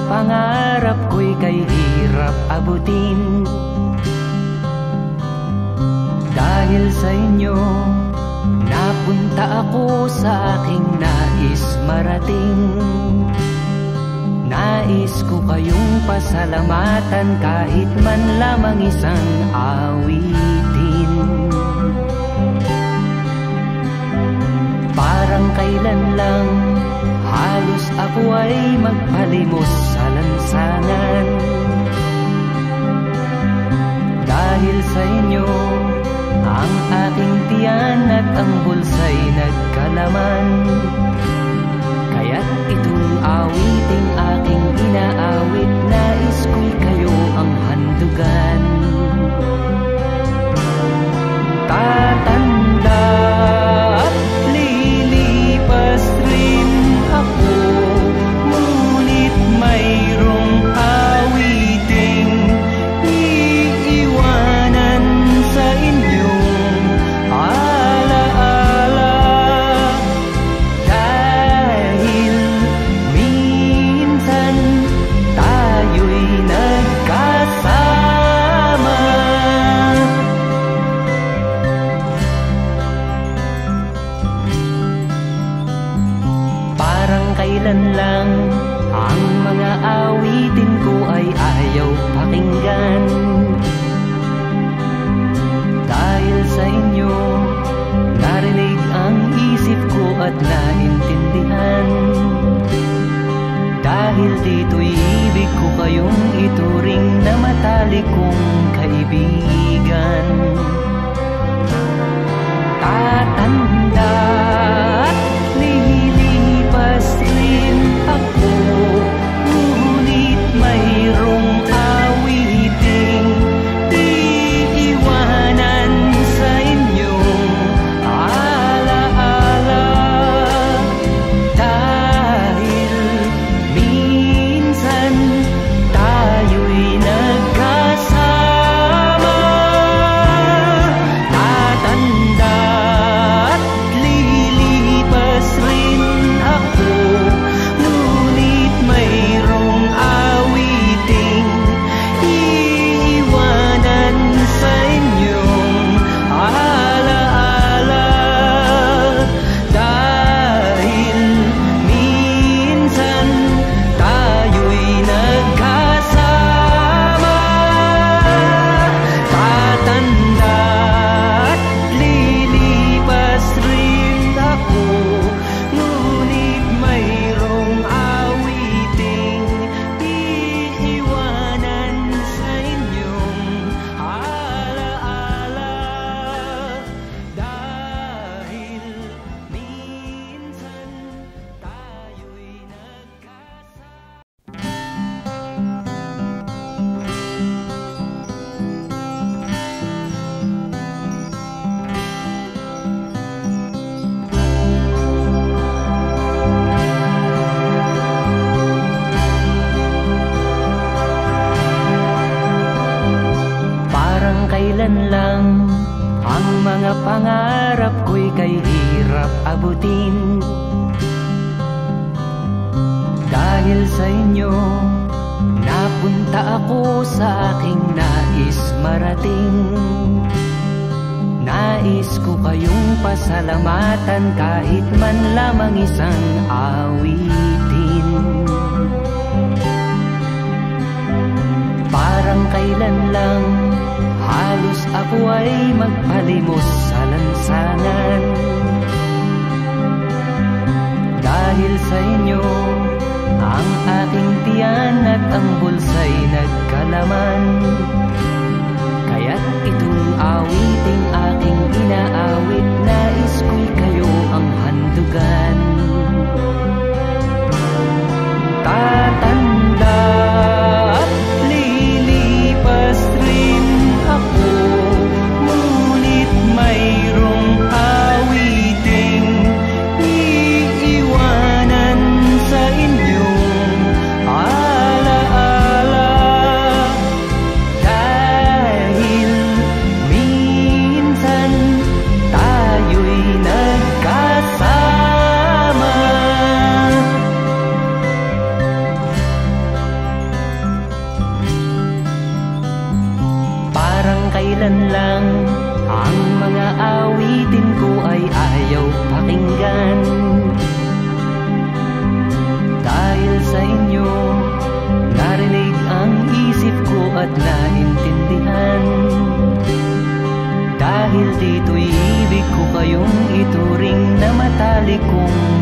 pangarap ko'y kay hirap abutin. Dahil sa inyo, napunta ako sa aking nais marating. Nais ko kayong pasalamatan kahit man lamang isang awitin. Parang kailan lang halos ako ay magpalimos sa lansangan. Dahil sa inyo, ang aking tiyan at ang bulsa'y nagkalaman. Kaya't itong awiting aking inaawit, nais ko'y kayo ang handugan. Tatanda at lilipas rin ako, ngunit mayroong awiting iiwanan sa inyong alaala. Dahil minsan tayo'y nagkasama. Parang kailan lang ang mga awitin ko ay ayaw pakinggan. Dahil sa inyo, narinig ang isip ko at naintindihan. Dahil dito'y ibig ko kayong ituring na matalik kong kaibigan. Tatanda at lilipas rin ako, ngunit mayroong awiting iiwanan sa inyong alaala. Dahil minsan tayo'y nagkasama. Tatanda at lilipas rin ako, ngunit mayroong awiting iiwanan sa inyong alaala. Dahil minsan tayo'y nagkasama. Tatanda at lilipas rin ako, ngunit mayroong awiting iiwanan sa inyong alaala. Dahil minsan tayo'y nagkasama. Parang kailan lang ang mga pangarap ko'y kay hirap abutin. Dahil sa inyo, napunta ako sa aking nais marating. Nais ko kayong pasalamatan kahit man lamang isang awitin. Parang kailan lang halos ako ay magpalimos sa lansangan. Dahil sa inyo, ang aking tiyan at ang bulsa'y nagkalaman. Kaya't itong awiting aking inaawit, nais ko'y kayo ang handugan. Tatanda at lilipas rin ako, ngunit mayroong awiting iiwanan sa inyong alaala. Dahil minsan matalik kong